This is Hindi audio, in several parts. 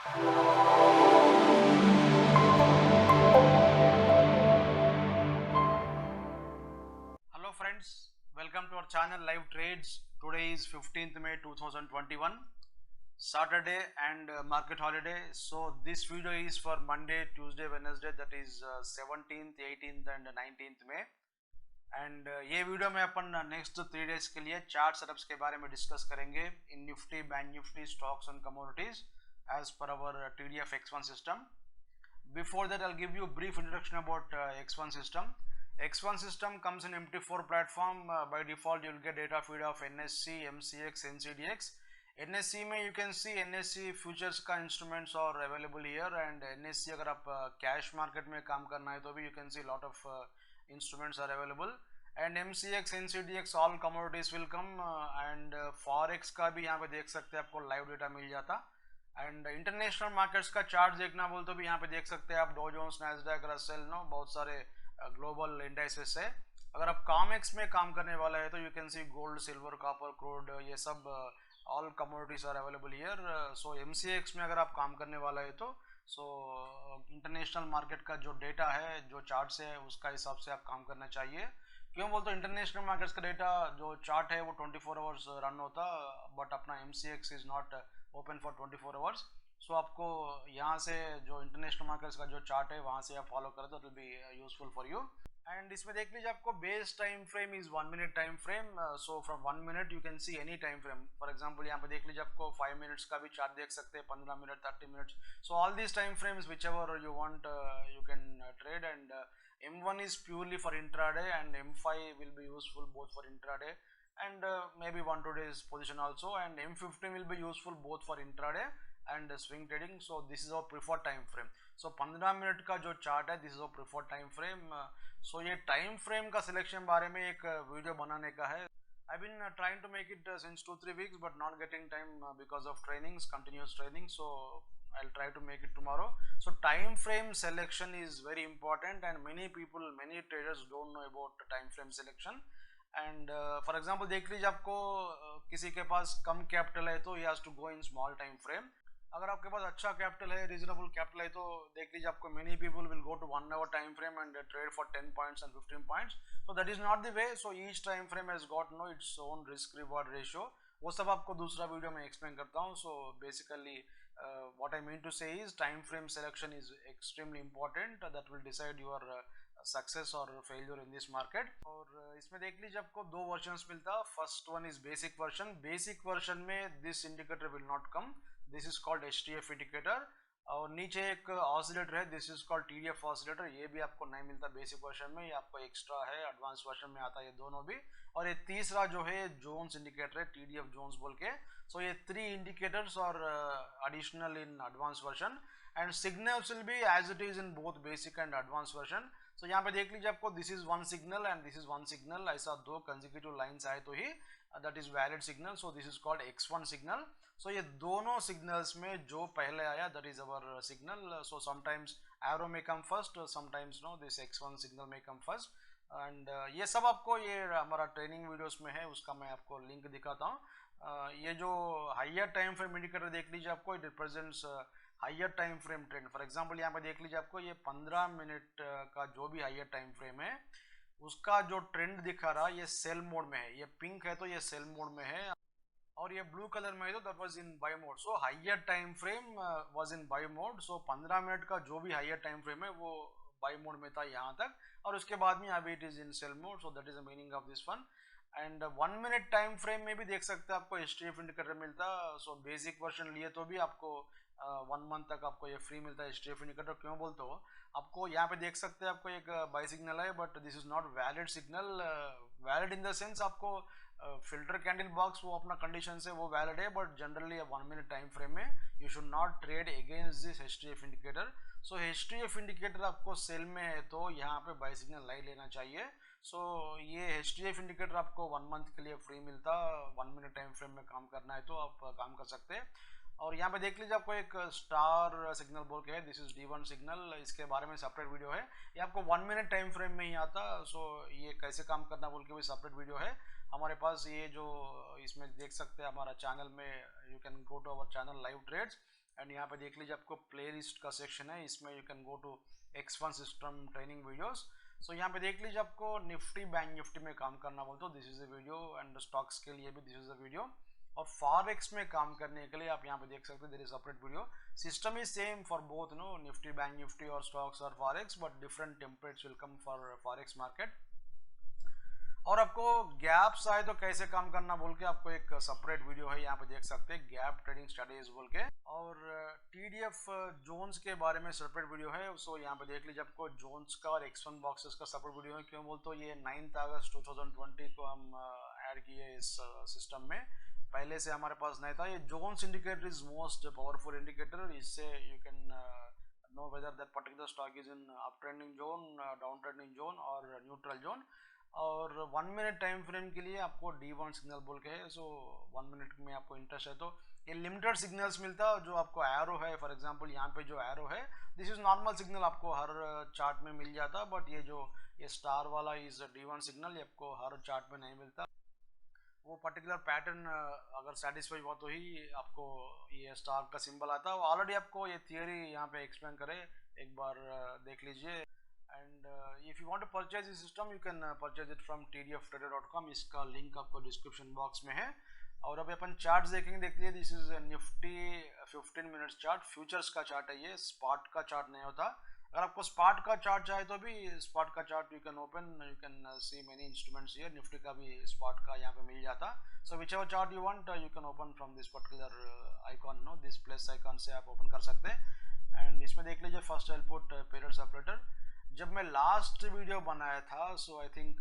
Hello friends, welcome to our channel Live Trades. Today is 15th May 2021, Saturday and market holiday. So this video is for Monday, Tuesday, Wednesday, that is 17th, 18th and 19th May. And ये वीडियो में अपन नेक्स्ट 3 डेज के लिए चार्ट सेटअप्स के बारे में डिस्कस करेंगे in Nifty, bank Nifty, stocks and commodities as per our TDF X1 system. Before that, I'll give you a brief introduction about X1 system. X1 system comes in MT4 platform. By default, you'll get data feed of NSE, MCX, NCDX. NSE में you can see NSE futures का instruments are available here, and NSE अगर आप cash market में काम करना है तो भी you can see lot of instruments are available. And MCX, NCDX all commodities will come, and forex का भी यहाँ पे देख सकते हैं, आपको live data मिल जाता. एंड इंटरनेशनल मार्केट्स का चार्ट देखना बोल तो भी यहाँ पे देख सकते हैं आप डॉ जोन्स, नैस्डैक, रसेल, नो बहुत सारे ग्लोबल इंडाइसेस है. अगर आप कॉमेक्स में काम करने वाला है तो you can see gold, silver, copper, crude, ये सब all commodities are available here. So MCX में अगर आप काम करने वाला है तो इंटरनेशनल मार्केट का जो डेटा है, जो चार्ट्स है, उसका हिसाब से आप काम करना चाहिए. क्यों बोलते इंटरनेशनल मार्केट्स का डेटा जो चार्ट है वो 24 आवर्स रन होता, बट अपना MCX is not open for 24 hours. So आपको यहाँ से जो इंटरनेशनल मार्केट्स का जो चार्ट है वहाँ से आप फॉलो करें तो it will be useful for you. And इसमें देख लीजिए आपको base time frame is 1 minute time frame. So from 1 minute you can see any time frame. For example यहाँ पे देख लीजिए आपको 5 मिनट्स का भी चार्ट देख सकते हैं, 15 minute, 30 minutes. So all this time frames which ever you want you can trade. And M1 is purely for intraday and M5 will be useful both for intraday and maybe 1-2 days position also, and M15 will be useful both for intraday and swing trading. So this is our preferred time frame. So 15 minute का जो चार्ट है, this is our preferred time frame. So ये टाइम फ्रेम का सिलेक्शन बारे में एक वीडियो बनाने का है. I've been trying to make it since 2-3 weeks but not getting time because of trainings, continuous training. So I'll try to make it tomorrow. So time frame selection is very important and many people, many traders don't know about time frame selection. And for example देख लीजिए आपको किसी के पास कम कैपिटल है तो he has to go in small time frame. अगर आपके पास अच्छा कैपिटल है, रीजनेबल कैपिटल है, तो देख लीजिए आपको many people will go to 1 hour time frame and trade for 10 points and 15 points. So that is not the way. So each time frame has got no its own risk reward ratio. वो सब आपको दूसरा वीडियो में एक्सप्लेन करता हूँ. So basically what I mean to say is time frame selection is extremely important. That will decide your success और फेलियर इन दिस मार्केट. और इसमें देख लीजिए आपको दो वर्जन्स मिलता. First one is basic version. Basic version में this indicator will not come. This is called HTF indicator. और नीचे एक ऑसिलेटर है, this is called TDF oscillator. ये भी आपको नहीं मिलता बेसिक वर्जन में, ये आपको एक्स्ट्रा है, एडवांस वर्जन में आता है ये दोनों भी. और ये तीसरा जो है जोन्स इंडिकेटर है, TDF जोन्स बोल के. सो ये 3 इंडिकेटर्स और additional in advance version. And signals will be as it is in both basic and advance version. So यहाँ पे देख लीजिए आपको this is 1 signal and this is 1 signal. ऐसा 2 कंसेक्यूटिव लाइंस आए तो ही that is valid signal. So this is called X1 signal. So ये दोनों सिग्नल्स में जो पहले आया that is our signal. So sometimes arrow में come first, sometimes no this X1 signal में कम फर्स्ट. एंड ये सब आपको ये हमारा ट्रेनिंग वीडियोस में है, उसका मैं आपको लिंक दिखाता हूँ. ये जो हायर टाइम फ्रेम इंडिकेटर देख लीजिए आपको, it represents higher time frame trend. For example यहाँ पे देख लीजिए आपको ये 15 मिनट का जो भी हायर टाइम फ्रेम है उसका जो ट्रेंड दिखा रहा ये सेल मोड में है. ये पिंक है तो ये सेल मोड में है, और ये ब्लू कलर में है तो that was in buy mode. So higher time frame was in buy mode. So 15 minute का जो भी हायर टाइम फ्रेम है वो बाय मोड में था यहाँ तक, और उसके बाद में अभी it is in sell mode. So that is the meaning of this one. And 1 minute time frame में भी देख सकते हैं आपको HTF इंडिकेटर मिलता. सो बेसिक वर्जन लिए तो भी आपको 1 मंथ तक आपको ये फ्री मिलता है HTF इंडिकेटर. क्यों बोलते हो, आपको यहाँ पे देख सकते हैं आपको एक बाय सिग्नल है, but this is not valid signal. Valid in the sense आपको फिल्टर कैंडल बॉक्स वो अपना कंडीशन से वो वैलिड है, but generally 1 minute time frame में you should not trade against this HTF indicator. So HTF indicator आपको सेल में है तो यहाँ पे बाय सिग्नल लाई लेना चाहिए. सो ये HTF इंडिकेटर आपको 1 मंथ के लिए फ्री मिलता. 1 मिनट टाइम फ्रेम में काम करना है तो आप काम कर सकते हैं. और यहाँ पे देख लीजिए आपको एक स्टार सिग्नल बोल के है, दिस इज D1 सिग्नल. इसके बारे में सेपरेट वीडियो है, ये आपको 1 मिनट टाइम फ्रेम में ही आता. सो ये कैसे काम करना बोल के भी सेपरेट वीडियो है हमारे पास. ये जो इसमें देख सकते हैं हमारा चैनल में, you can go to our channel live trades and यहाँ पे देख लीजिए आपको प्ले लिस्ट का सेक्शन है, इसमें you can go to X1 system training videos. So यहाँ पे देख लीजिए आपको निफ्टी बैंक निफ्टी में काम करना बोलते हो, this is a video, and stocks के लिए भी दिस इज अ वीडियो। और फॉरेक्स में काम करने के लिए आप यहाँ पे देख सकते हो there is separate video. System is same for both no Nifty bank Nifty और स्टॉक्स और forex, but different templates will come for forex market. और आपको गैप्स आए तो कैसे काम करना बोल के आपको एक सेपरेट वीडियो है, यहाँ पे देख सकते हैं गैप ट्रेडिंग स्ट्रेटेजीज बोल के। और TDF जोन्स के बारे में सेपरेट वीडियो है। सो यहाँ पे देख लीजिए आपको जोन्स का और X1 बॉक्सेस का सेपरेट वीडियो है। क्यों बोल तो ये 9 अगस्त 2020 को हम ऐड किए इस सिस्टम में, पहले से हमारे पास नहीं था। ये zones indicator is most powerful indicator, इससे you can know whether that particular stock is in up trending zone, down trending zone और न्यूट्रल जोन। और 1 मिनट टाइम फ्रेम के लिए आपको D1 सिग्नल बोल के है। सो 1 मिनट में आपको इंटरेस्ट है तो ये लिमिटेड सिग्नल्स मिलता है। जो आपको एरो है, फॉर एग्जांपल यहाँ पे जो एरो है दिस इज नॉर्मल सिग्नल, आपको हर चार्ट में मिल जाता, बट ये स्टार वाला इज D1 सिग्नल, ये आपको हर चार्ट में नहीं मिलता। वो पर्टिकुलर पैटर्न अगर सेटिस्फाई हुआ तो ही आपको ये स्टार का सिंबल आता है। ऑलरेडी आपको ये थियरी यहाँ पे एक्सप्लेन करे, एक बार देख लीजिए। And if you want to purchase this system you can purchase it from tdftrader.com, इसका लिंक आपको डिस्क्रिप्शन बॉक्स में है। और अभी अपन चार्ट्स देखेंगे, देख लीजिए this is Nifty 15 minutes chart, futures का चार्ट है ये, स्पॉट का चार्ट नहीं होता। अगर आपको स्पॉट का चार्ट चाहे तो भी स्पॉट का chart you can open, you can see many instruments here, Nifty का भी स्पॉट का यहाँ पे मिल जाता। So whichever chart you want you can open from this particular icon, no this plus icon से आप ओपन कर सकते हैं। एंड इसमें देख लीजिए first I put period separator. जब मैं लास्ट वीडियो बनाया था so I think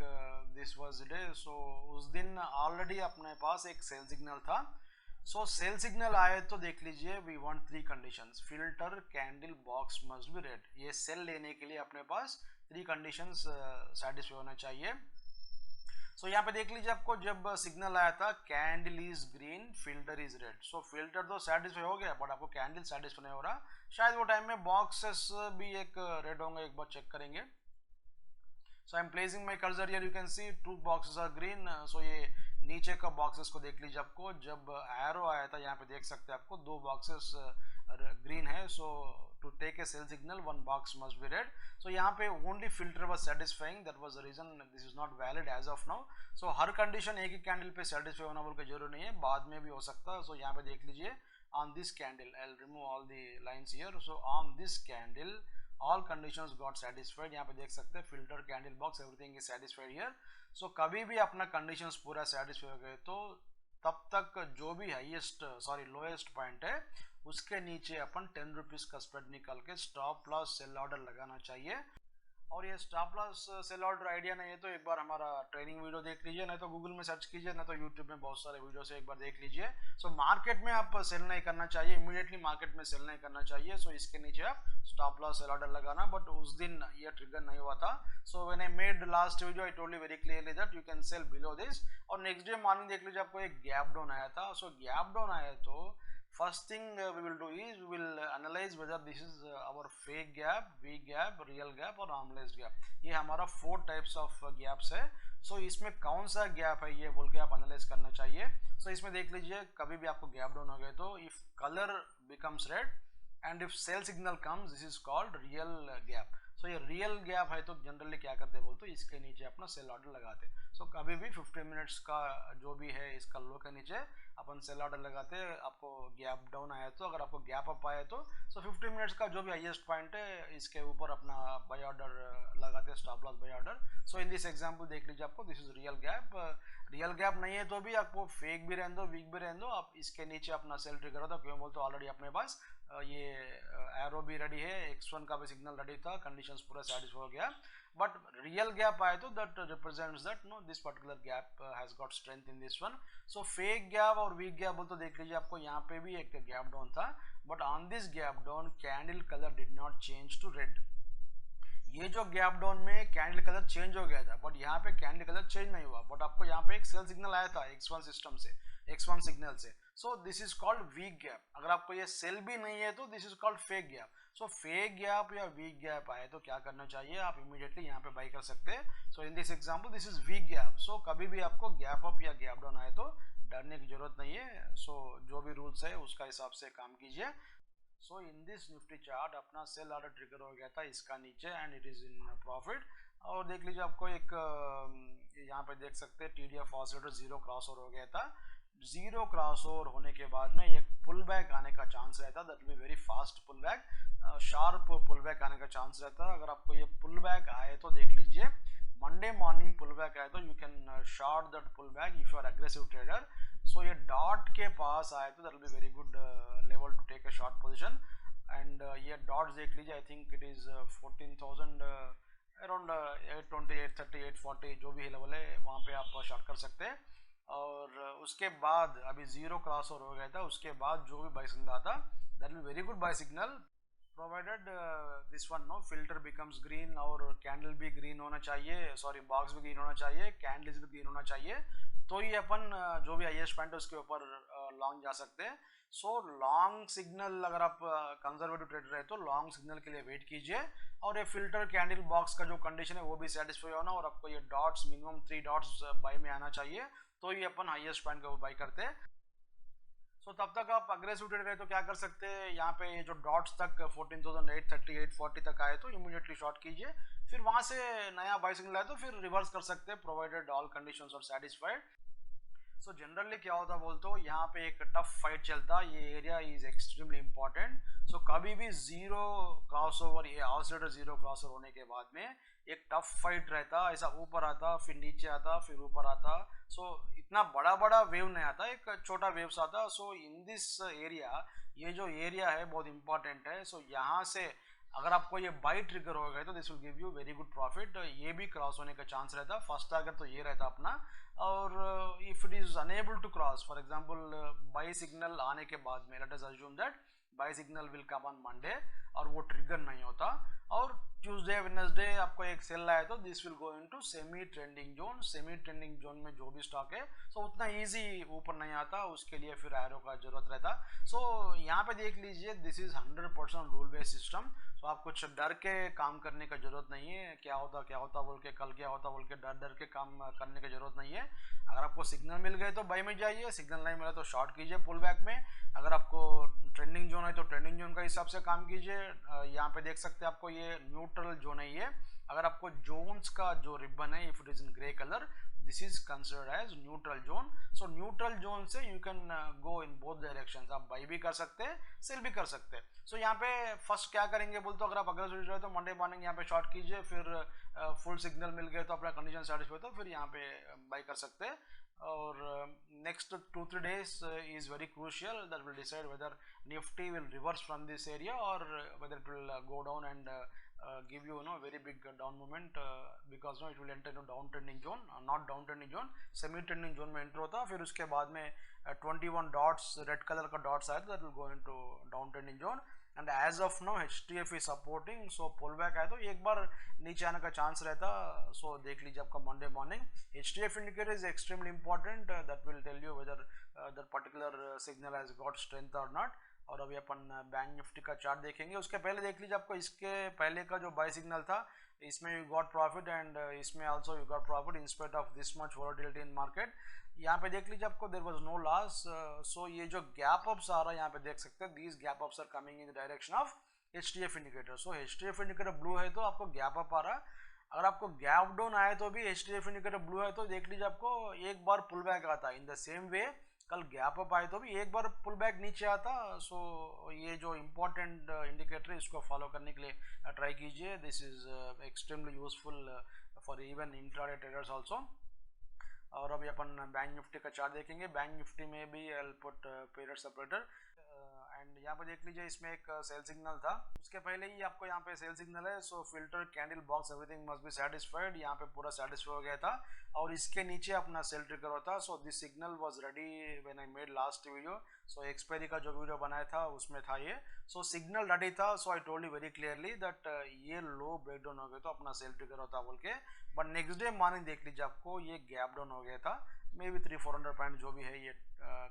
this was day, so उस दिन ऑलरेडी अपने पास एक सेल सिग्नल था। सो सेल सिग्नल आए तो देख लीजिए we want 3 conditions, filter candle box must be red. ये सेल लेने के लिए अपने पास 3 कंडीशंस सेटिस्फाई होना चाहिए। सो यहाँ पे देख लीजिए आपको जब सिग्नल आया था candle is green filter is red. So filter तो सेटिस्फाई हो गया बट आपको कैंडल सेटिस्फाई नहीं हो रहा, शायद वो टाइम में बॉक्सेस भी एक रेड होंगे, एक बार चेक करेंगे। So I am placing my cursor here, you can see 2 boxes are green. So ये नीचे का बॉक्सेस को देख लीजिए, आपको जब एरो आया था यहाँ पे देख सकते हैं आपको 2 बॉक्सेस ग्रीन है। सो to take a sell signal 1 box must be red. So यहाँ पे only filter was satisfying, that was the reason this is not valid as of now. So her condition एक ही कैंडल पे satisfy होना बोल के जरूरी नहीं है, बाद में भी हो सकता है। So यहाँ पे देख लीजिए on this candle, I'll remove all the lines here. So on this candle all conditions got satisfied. यहाँ पे देख सकते हैं filter candle box everything is satisfied here. So कभी भी अपना conditions पूरा satisfy हो गए तो तब तक जो भी लोएस्ट पॉइंट है उसके नीचे अपन 10 रुपीज का स्प्रेड निकाल के स्टॉप लॉस सेल ऑर्डर लगाना चाहिए। और ये stop loss sell order idea नहीं है तो एक बार हमारा ट्रेनिंग वीडियो देख लीजिए, नहीं तो गूगल में सर्च कीजिए, नहीं तो यूट्यूब में बहुत सारे वीडियो से एक बार देख लीजिए। सो मार्केट में आप सेल नहीं करना चाहिए, इमीडिएटली मार्केट में सेल नहीं करना चाहिए। सो इसके नीचे आप स्टॉप लॉस सेल ऑर्डर लगाना, बट उस दिन ये ट्रिगर नहीं हुआ था। So when I made last video I told you very clearly that you can sell below this. और नेक्स्ट डे मॉर्निंग देख लीजिए आपको एक गैप डाउन आया था। सो गैप डाउन आया तो first thing we will do is we will analyze whether this is our fake gap, weak gap, real gap और normalized gap। ये हमारा 4 types of gaps है। so इसमें कौन सा gap है ये बोल के आप analyze करना चाहिए। so इसमें देख लीजिए कभी भी आपको gap down हो गए तो if color becomes red and if sell signal comes this is called real gap। so ये real gap है तो जनरली क्या करते बोल तो इसके नीचे अपना सेल ऑर्डर लगाते। so कभी भी 15 मिनट्स का जो भी है इसका लो के नीचे अपन सेल ऑर्डर लगाते। आपको गैप डाउन आया तो अगर आपको गैप अप आया तो 15 मिनट्स का जो भी हाईएस्ट पॉइंट है इसके ऊपर अपना बाय ऑर्डर लगाते, stop loss buy order. So in this example देख लीजिए आपको this is real gap. Real gap नहीं है तो भी आपको फेक भी रहने दो, वीक भी रहने दो, आप इसके नीचे अपना सेल ट्रिगर होता। क्यों बोलते ऑलरेडी अपने पास ये एरो भी रेडी है, X1 का भी सिग्नल रेडी था, कंडीशंस पूरा सेटिस्फाई हो गया। बट रियल गैप आए तो that represents that no this particular gap has got strength in this one. So fake gap और वीक गैप बोल तो देख लीजिए आपको यहाँ पे भी एक गैप डाउन था, but on this gap down candle colour did not change to red. ये जो गैप डाउन में कैंडल कलर चेंज हो गया था बट यहाँ पे कैंडल कलर चेंज नहीं हुआ, बट आपको यहाँ पे एक सेल सिग्नल आया था X1 सिस्टम से, X1 सिग्नल से। So this is called weak gap. अगर आपको ये सेल भी नहीं है तो this is called fake gap. So fake gap या वीक गैप आए तो क्या करना चाहिए, आप इमीडिएटली यहाँ पे बाई कर सकते हैं। So in this example this is weak gap. So कभी भी आपको गैप अप या गैप डाउन आए तो डरने की जरूरत नहीं है। सो जो भी रूल्स है उसका हिसाब से काम कीजिए। सो इन दिस निफ्टी चार्ट अपना सेल ऑर्डर ट्रिगर हो गया था इसका नीचे and it is in profit. और देख लीजिए आपको एक यहाँ पे देख सकते हैं TDF oscillator zero cross over हो गया था। जीरो क्रॉस ओवर होने के बाद में एक पुल बैक आने का चांस रहता, that will be very fast pull back, sharp pull back आने का चांस रहता। अगर आपको ये पुल बैक आए तो देख लीजिए मंडे मॉर्निंग पुल बैक आए तो you can short that pull back if you are aggressive trader. So ये डॉट के पास आए तो that will be very good level to take a short position. And ये डॉट्स देख लीजिए, I think it is 14,000 around 820, 830, 840 जो भी लेवल है वहाँ पे आप शॉर्ट कर सकते हैं। और उसके बाद अभी जीरो क्रॉस ओवर हो गया था, उसके बाद जो भी बाय सिग्नल आता that will very good buy signal provided this one no filter becomes green और कैंडल भी ग्रीन होना चाहिए, सॉरी बॉक्स भी ग्रीन होना चाहिए, कैंडल्स भी ग्रीन होना चाहिए, तो ये अपन जो भी हाईएस्ट पॉइंट है उसके ऊपर लॉन्ग जा सकते हैं। सो लॉन्ग सिग्नल अगर आप कंजर्वेटिव ट्रेडर है तो लॉन्ग सिग्नल के लिए वेट कीजिए और ये फिल्टर कैंडल बॉक्स का जो कंडीशन है वो भी सेटिस्फाई होना और आपको ये डॉट्स मिनिमम 3 डॉट्स बाय में आना चाहिए, तो ये अपन हाईएस्ट पॉइंट का बाय करते हैं। सो तब तक आप अग्रेसिव ट्रेडर है तो क्या कर सकते हैं, यहाँ पे ये जो डॉट्स तक 14,830, 840 तक आए तो इमीडिएटली शॉर्ट कीजिए, फिर वहां से नया बाय सिग्नल आए तो फिर रिवर्स कर सकते हैं provided all conditions are satisfied. So generally क्या होता बोलते हो, यहाँ पे एक टफ फाइट चलता, ये एरिया इज एक्सट्रीमली इंपॉर्टेंट। सो कभी भी जीरो क्रॉस ओवर, ये ऑसिलेटर जीरो क्रॉस ओवर होने के बाद में एक टफ फाइट रहता, ऐसा ऊपर आता फिर नीचे आता फिर ऊपर आता। सो इतना बड़ा बड़ा वेव नहीं आता, एक छोटा वेव्स आता। सो इन दिस एरिया, ये जो एरिया है बहुत इंपॉर्टेंट है। सो यहाँ से अगर आपको ये बाई ट्रिगर हो गए तो this will give you very good profit, ये भी क्रॉस होने का चांस रहता। फर्स्ट टारगेट तो ये रहता अपना, और if it is unable to cross, for example buy signal आने के बाद में let us assume that buy signal will come on Monday और वो ट्रिगर नहीं होता और ट्यूसडे वेडनेसडे आपको एक सेल आया तो this will go into semi trending zone. Semi trending zone में जो भी स्टॉक है सो उतना इजी ऊपर नहीं आता, उसके लिए फिर एरो का जरूरत रहता। सो यहाँ पे देख लीजिए this is 100% rule based system. तो आप कुछ डर के काम करने का जरूरत नहीं है, क्या होता बोल के, कल क्या होता बोल के डर डर के काम करने की जरूरत नहीं है। अगर आपको सिग्नल मिल गए तो बाय में जाइए, सिग्नल नहीं मिला तो शॉर्ट कीजिए पुल बैक में। अगर आपको ट्रेंडिंग जोन है तो ट्रेंडिंग जोन का हिसाब से काम कीजिए। यहाँ पे देख सकते हैं आपको ये न्यूट्रल जोन है ये, अगर आपको जोन्स का जो रिबन है if it is in grey colour this is considered as neutral zone. So neutral zone से you can go in both directions, आप बाई भी कर सकते हैं सेल भी कर सकते हैं। सो यहाँ पे फर्स्ट क्या करेंगे बोलते हो, अगर आप अग्रेसिव ट्रेडर तो मंडे मॉर्निंग यहाँ पे शॉर्ट कीजिए, फिर फुल सिग्नल मिल गए तो अपना कंडीशन सेटिस्फाई तो फिर यहाँ पे बाई कर सकते हैं। और next 2-3 days is very crucial, that will decide whether Nifty will reverse from this area or whether it will go down and give you very big down movement, because it will enter into downtrending zone, not downtrending zone, semi trending zone में enter होता, फिर उसके बाद में 21 dots रेड कलर का डॉट्स आए that will go into downtrending zone and as of now HTF is supporting। so pull back आए तो एक बार नीचे आने का चांस रहता। so देख लीजिए आपका Monday morning HTF indicator is extremely important, that will tell you whether that particular signal has got strength or not। और अभी अपन बैंक निफ्टी का चार्ट देखेंगे, उसके पहले देख लीजिए आपको इसके पहले का जो बाय सिग्नल था इसमें यू गॉट प्रॉफिट एंड इसमें also you got profit in spite of this much volatility in market. यहाँ पे देख लीजिए आपको देयर वाज नो लॉस। सो ये जो गैप अप्स आ रहा है यहाँ पे देख सकते हैं, these gap ups are coming in the direction of HTF indicator. So HTF indicator blue है तो आपको गैप अप आ रहा है, अगर आपको गैप डाउन आए तो भी HTF इंडिकेटर ब्लू है तो देख लीजिए आपको एक बार पुल बैक आता है। इन द सेम वे कल गैप अप आए तो भी एक बार पुल बैक नीचे आता। सो ये जो इम्पोर्टेंट इंडिकेटर है इसको फॉलो करने के लिए ट्राई कीजिए, this is extremely useful for even intraday traders also. और अभी अपन बैंक निफ्टी का चार्ट देखेंगे, बैंक निफ्टी में भी I will put period separator and यहाँ पे देख लीजिए इसमें एक सेल सिग्नल था, उसके पहले ही आपको यहाँ पे सेल सिग्नल है। So filter candle box everything must be satisfied, यहाँ पे पूरा सेटिस्फाई हो गया था और इसके नीचे अपना सेल ट्रिगर होता। So this signal was ready when I made last video. So expiry का जो वीडियो बनाया था उसमें था ये। सो सिग्नल रेडी था, so I told you very clearly that ये लो ब्रेक डाउन हो गया तो अपना सेल ट्रिगर होता बोल के। बट नेक्स्ट डे मॉर्निंग देख लीजिए आपको ये गैप डाउन हो गया था, मे बी 300-400 पॉइंट जो भी है ये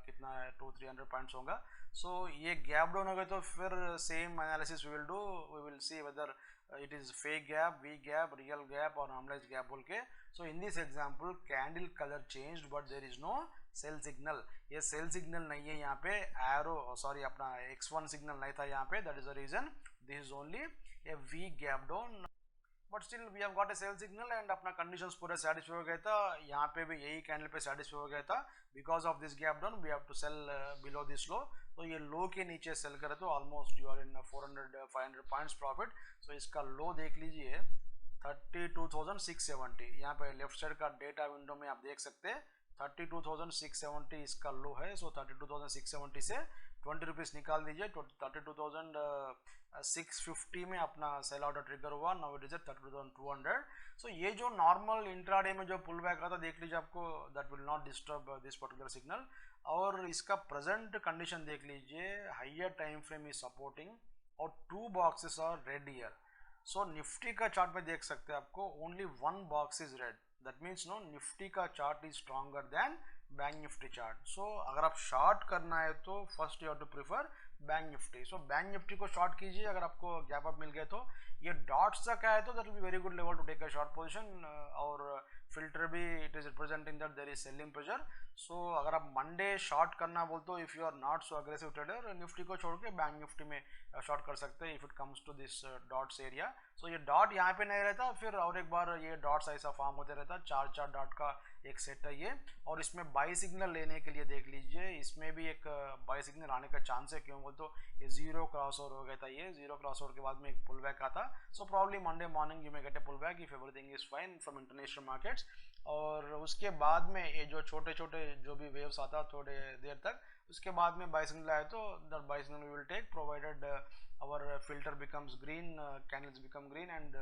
कितना है 200-300 पॉइंट्स होगा। सो ये गैप डाउन हो गया तो फिर same analysis we will do, we will see whether it is fake gap, weak gap, real gap और नॉर्मलाइज्ड गैप बोल के। So in this example candle colour changed but there is no sell signal, ये सेल सिग्नल नहीं है यहाँ पे, एरो सॉरी अपना x1 सिग्नल नहीं था यहाँ पे, that is the reason this is only a weak gap down, but still we have got a sell signal and अपना कंडीशंस पूरे सेटिस्फाई हो गया था, यहाँ पे भी यही कैंडल पे सेटिस्फाई हो गया था, because of this gap down we have to sell below this low, तो ये लो के नीचे सेल करे तो almost you are in 400-500 points profit. So इसका लो देख लीजिए 32,670, यहाँ पे लेफ्ट साइड का डेटा विंडो में आप देख सकते हैं 32,670 इसका लो है। सो 32,670 से 20 रुपीज़ निकाल दीजिए, 32,650 में अपना सेल ऑर्डर ट्रिगर हुआ, नाउ इट इज 32,200। सो ये जो नॉर्मल इंट्राडे में जो पुल बैक आता देख लीजिए आपको, that will not disturb this particular signal, और इसका प्रेजेंट कंडीशन देख लीजिए, higher time frame is supporting और 2 boxes are red here. So Nifty का चार्ट में देख सकते हैं आपको only 1 box is red, that means no Nifty का chart is stronger than bank Nifty chart. So अगर आप शॉर्ट करना है तो first you have to prefer bank Nifty. So bank Nifty को शॉर्ट कीजिए, अगर आपको गैप अप मिल गया तो ये डॉट्स तक आए तो that will be very good level to take a short position, और फिल्टर भी it is representing that there is selling pressure. So अगर आप मंडे शॉर्ट करना बोलते हो, if you are not so aggressive trader, Nifty को छोड़ के बैंक निफ्टी में शॉर्ट कर सकते हैं if it comes to this dots area. So ये डॉट यहाँ पे नहीं रहता, फिर और एक बार ये डॉट्स ऐसा फॉर्म होते रहता, 4 डॉट का एक सेट है ये, और इसमें बाई सिग्नल लेने के लिए देख लीजिए, इसमें भी एक बाई सिग्नल आने का चांस है, क्यों बोल तो ये जीरो क्रॉस ओवर हो गया था, ये जीरो क्रॉस ओवर के बाद में एक पुल बैक आता। So probably Monday morning you may get a pull back if everything is fine from international markets, और उसके बाद में ये जो छोटे छोटे जो भी वेव्स आता थोड़े देर तक, उसके बाद में बाई सिग्नल आए तो that buy signal we will take provided our filter becomes green, candles become green and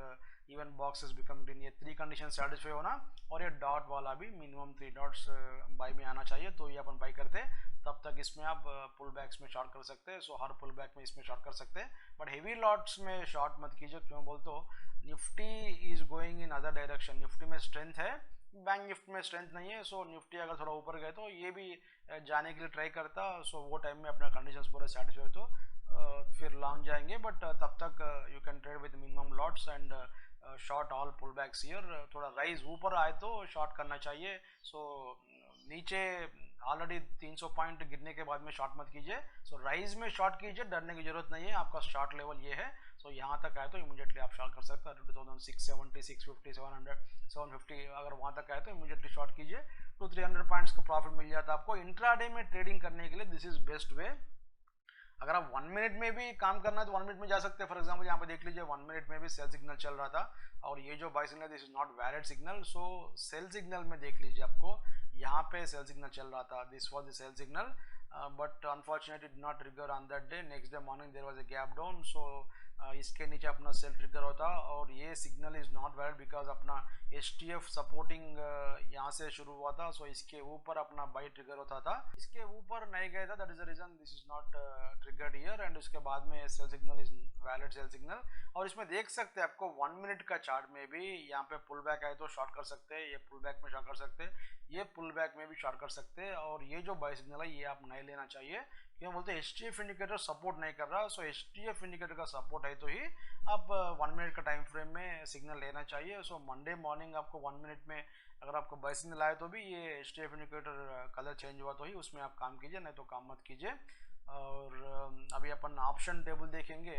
even boxes become green। ये 3 कंडीशन सेटिस्फाई होना, और ये डॉट वाला भी मिनिमम 3 डॉट्स बाई में आना चाहिए, तो ये अपन बाई करते हैं, तब तक इसमें आप पुल बैक्स में शॉर्ट कर सकते हैं। सो हर पुल बैक में इसमें शॉर्ट कर सकते हैं, बट हेवी लॉट्स में शॉर्ट मत कीजिए, क्यों बोल तो Nifty is going in other direction, Nifty में स्ट्रेंथ है, बैंक निफ्टी में स्ट्रेंथ नहीं है। सो निफ्टी अगर थोड़ा ऊपर गए तो ये भी जाने के लिए ट्राई करता, सो वो टाइम में अपना कंडीशंस पूरा सेटिस्फाई तो फिर लॉन्ग जाएंगे, बट तब तक you can trade with minimum lots and short all pull backs here. थोड़ा राइज ऊपर आए तो शॉर्ट करना चाहिए। सो नीचे ऑलरेडी 300 पॉइंट गिरने के बाद में शॉर्ट मत कीजिए, सो राइज में शॉर्ट कीजिए, डरने की जरूरत नहीं है, आपका शॉर्ट लेवल ये है। सो यहाँ तक आए तो इमीडिएटली आप शॉर्ट कर सकते हैं, 2670, 650, 700, 750 अगर वहाँ तक आए तो इमीडिएटली शॉर्ट कीजिए, 200-300 पॉइंट्स का प्रॉफिट मिल जाता है आपको। इंट्राडे में ट्रेडिंग करने के लिए दिस इज बेस्ट वे। अगर आप 1 मिनट में भी काम करना है तो 1 मिनट में जा सकते हैं। फॉर एग्जांपल यहाँ पे देख लीजिए 1 मिनट में भी सेल सिग्नल चल रहा था, और ये जो buy signal this is not valid signal. So sell signal में देख लीजिए, आपको यहाँ पे सेल सिग्नल चल रहा था, this was the sell signal, but unfortunately did not trigger on that day. Next day morning there was a gap down, so इसके नीचे अपना सेल ट्रिगर होता, और ये signal is not valid because अपना HTF सपोर्टिंग यहाँ से शुरू हुआ था, सो इसके ऊपर अपना बाई ट्रिगर होता था, इसके ऊपर नहीं गया था, that is the reason this is not triggered here, and उसके बाद में sell signal is valid sell signal. और इसमें देख सकते हैं आपको 1 मिनट का चार्ट में भी यहाँ पे पुल बैक आए तो शॉर्ट कर सकते हैं, ये पुल बैक में शॉर्ट कर सकते हैं, ये पुल बैक में भी शॉर्ट कर सकते हैं, और ये जो बाई सिग्नल है ये आप नहीं लेना चाहिए, क्यों बोलते हैं HTF इंडिकेटर सपोर्ट नहीं कर रहा। सो HTF इंडिकेटर का सपोर्ट है तो ही आप 1 मिनट का टाइम फ्रेम में सिग्नल लेना चाहिए। सो मंडे मॉर्निंग आपको 1 मिनट में अगर आपको बाय सिग्नल आए तो भी ये HTF इंडिकेटर कलर चेंज हुआ तो ही उसमें आप काम कीजिए, नहीं तो काम मत कीजिए। और अभी अपन ऑप्शन टेबल देखेंगे,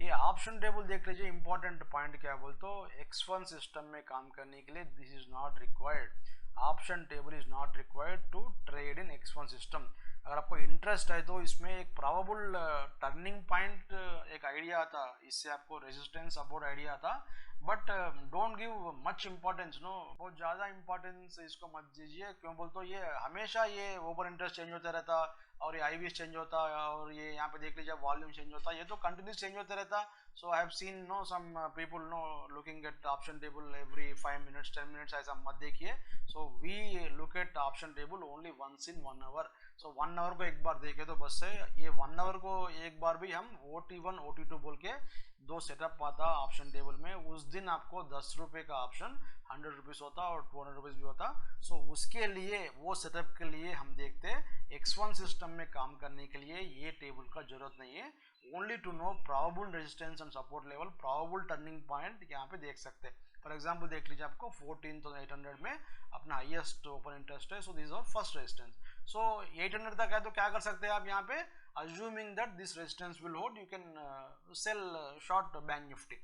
ये ऑप्शन टेबल देख लीजिए, इंपॉर्टेंट पॉइंट क्या बोल तो X1 सिस्टम में काम करने के लिए this is not required, option table is not required to trade in X1 system. अगर आपको इंटरेस्ट है तो इसमें एक प्रोबेबल टर्निंग पॉइंट एक आइडिया आता, इससे आपको रेजिस्टेंस सपोर्ट आइडिया आता, but don't give much importance, no बहुत ज़्यादा इंपॉर्टेंस इसको मत दीजिए, क्यों बोल तो ये हमेशा ये ओवर इंटरेस्ट चेंज होता रहता, और ये IVs चेंज होता, और ये यहाँ पे देख लीजिए वॉल्यूम चेंज होता, ये तो कंटिन्यूस चेंज होता रहता। So I have seen no some people no looking at option table every 5 minutes 10 minutes, ऐसा मत देखिए। So we look at option table only once in 1 hour. So 1 hour को एक बार देखे तो बस है, ये 1 आवर को एक बार भी हम OT1 OT2 बोल के 2 सेटअप पाता ऑप्शन टेबल में, उस दिन आपको 10 रुपये का ऑप्शन 100 रुपीज़ होता और 200 रुपीज़ भी होता। सो उसके लिए वो सेटअप के लिए हम देखते हैं X1 सिस्टम में काम करने के लिए ये टेबल का जरूरत नहीं है, only to know probable resistance and support level, probable turning point यहाँ पे देख सकते हैं। फॉर एग्जांपल देख लीजिए आपको 14,800 में अपना हाईएस्ट ओपन इंटरेस्ट है, so this is our first resistance. So 800 तक है तो क्या कर सकते हैं आप यहाँ पे, assuming that this resistance will hold, you can sell short bank Nifty.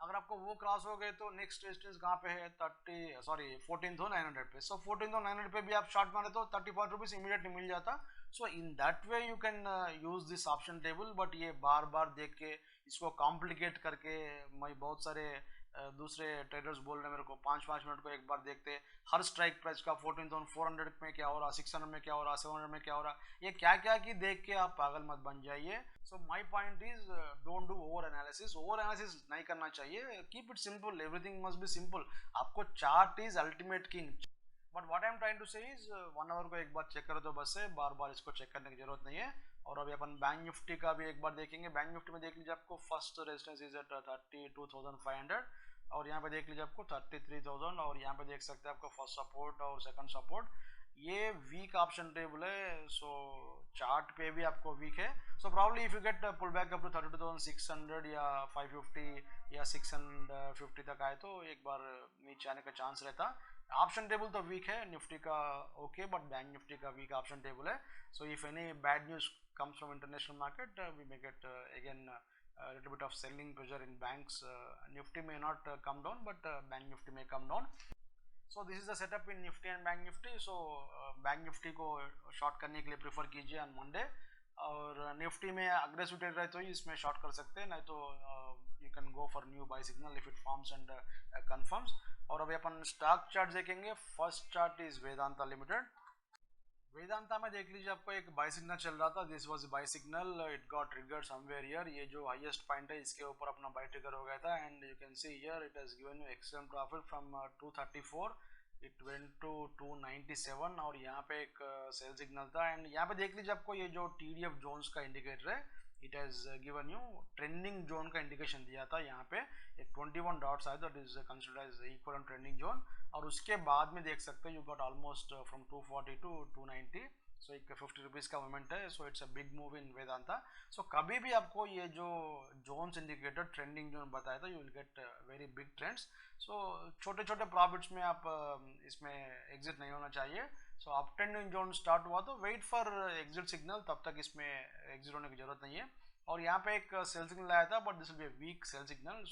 अगर आपको वो क्रॉस हो गए तो नेक्स्ट रेजिस्टेंस कहाँ पे है, 14,900 पे। सो 14,900 पे भी आप शॉर्ट मारे तो 34 रुपीज इमीडिएटली मिल जाता। So in that way you can use this option table, but ये बार बार देख के इसको कॉम्प्लिकेट करके, मैं बहुत सारे दूसरे ट्रेडर्स बोल रहे हैं मेरे को 5-5 मिनट को एक बार देखते, हर स्ट्राइक प्राइस का 14,400 में क्या हो रहा, 600 में क्या हो रहा, 700 में क्या हो रहा, ये क्या क्या की देख के आप पागल मत बन जाइए। So my point is don't do over analysis, over analysis नहीं करना चाहिए, keep it simple, everything must be simple. आपको chart is ultimate king, but what I am trying to say is 1 hour को एक बार चेक करो तो बस है, बार बार इसको चेक करने की जरूरत नहीं है। और अभी अपन बैंक निफ्टी का भी एक बार देखेंगे। बैंक निफ्टी में देख लीजिए आपको फर्स्ट रेजिस्टेंस इज एट 32,500 और यहाँ पे देख लीजिए आपको 33,000 और यहाँ पे देख सकते हैं आपको फर्स्ट सपोर्ट और सेकंड सपोर्ट। ये वीक ऑप्शन टेबल है, सो चार्ट पे भी आपको वीक है। So probably if you get pull back up to 32,600 या 550 या 650 तक आए तो एक बार नीचे आने का चांस रहता। ऑप्शन टेबल तो वीक है निफ्टी का, ओके, बट बैंक निफ्टी का वीक ऑप्शन टेबल है। So if any bad news comes from international market, we may get again a little bit of selling pressure in banks. Nifty may not come down, but bank nifty may come down. So this is the setup in nifty and bank nifty. So bank nifty को short करने के लिए prefer कीजिए on Monday, और निफ्टी में अग्रेसिव ट्रेड रहे तो ही इसमें शॉर्ट कर सकते हैं, नहीं तो you can go for new buy signal if it forms and confirms. और अभी अपन स्टॉक चार्ट देखेंगे। First chart is Vedanta limited. Vedanta में देख लीजिए आपको एक बाय सिग्नल चल रहा था, this was buy signal, it got triggered somewhere here. ये जो हाईएस्ट पॉइंट है इसके ऊपर अपना बाय ट्रिगर हो गया था and you can see here it has given you excellent profit from 234 it went to 297 और यहाँ पे एक सेल सिग्नल था। एंड यहाँ पे देख लीजिए आपको ये जो TDF जोन्स का इंडिकेटर है, it has given you trending zone का इंडिकेशन दिया था। यहाँ पे एक 21 डॉट्स आए, that is considered as equal trending zone. और उसके बाद में देख सकते हैं you got almost from 240 to 290, so एक 50 रुपीज़ का मोमेंट है। So it's a big move in Vedanta. सो कभी भी आपको ये जो जोन्स इंडिकेटर ट्रेंडिंग जोन बताया था, you will get very big trends. So छोटे छोटे प्रॉफिट्स में आप इसमें एग्जिट नहीं होना चाहिए। सो अप ट्रेंडिंग जोन स्टार्ट हुआ तो वेट फॉर एग्जिट सिग्नल, तब तक इसमें एग्जिट होने की जरूरत नहीं है। और यहाँ पे एक सेल सिग्नल आया था, but this will be a weak sell signal.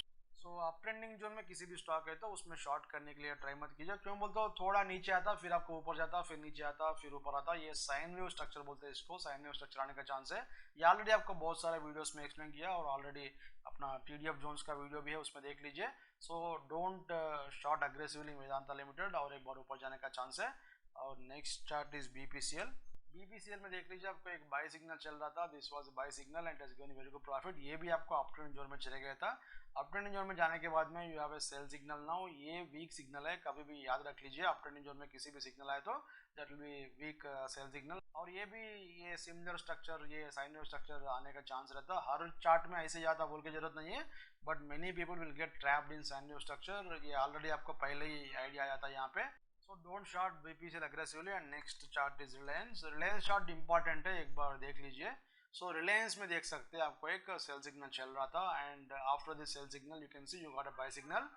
So up trending zone में किसी भी स्टॉक है तो उसमें शॉर्ट करने के लिए ट्राई मत कीजिए। क्यों बोलते हो, थोड़ा नीचे आता फिर आपको ऊपर जाता, फिर नीचे आता फिर ऊपर आता, ये साइन वेव स्ट्रक्चर बोलते हैं इसको, साइन वेव स्ट्रक्चर आने का चांस है। ये ऑलरेडी आपको बहुत सारे वीडियोस में एक्सप्लेन किया और ऑलरेडी अपना TDF जोन्स का वीडियो भी है, उसमें देख लीजिए। So don't short aggressively Vedanta limited, और एक बार ऊपर जाने का चांस है। और next chart is BPCL। BPCL में देख लीजिए आपको एक बाय सिग्नल चल रहा था, this was buy signal and has given very good profit. ये भी आपको अप ट्रेंड जोन में चले गया था। अप ट्रेंड जोन में जाने के बाद में you have a sell signal now. ये वीक सिग्नल है, कभी भी याद रख लीजिए, अप ट्रेंड जोन में किसी भी सिग्नल आए तो that will be weak sell signal. और ये भी ये सिमिलर स्ट्रक्चर, ये साइन वेव स्ट्रक्चर आने का चांस रहता है। हर चार्ट में ऐसे जाता बोल के जरूरत नहीं है, but many people will get trapped in sign wave structure. ये ऑलरेडी आपको पहले ही आइडिया आया था यहाँ पे। So don't short BPCL aggressively। And next chart is Reliance. Reliance chart important है, एक बार देख लीजिए। सो रिलायंस में देख सकते हैं आपको एक सेल सिग्नल चल रहा था and after this sell signal you can see you got a buy signal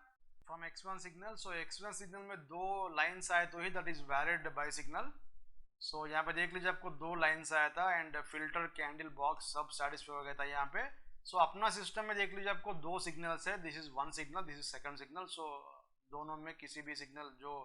from X1 signal. So X1 signal में दो लाइन्स आए तो ही that is valid buy signal. So यहाँ पे देख लीजिए आपको दो लाइन्स आया था एंड फिल्टर कैंडल बॉक्स सब सेटिस्फाई हो गया था यहाँ पे। सो अपना सिस्टम में देख लीजिए आपको दो सिग्नल्स है, this is one signal, this is second signal. So दोनों में किसी भी सिग्नल जो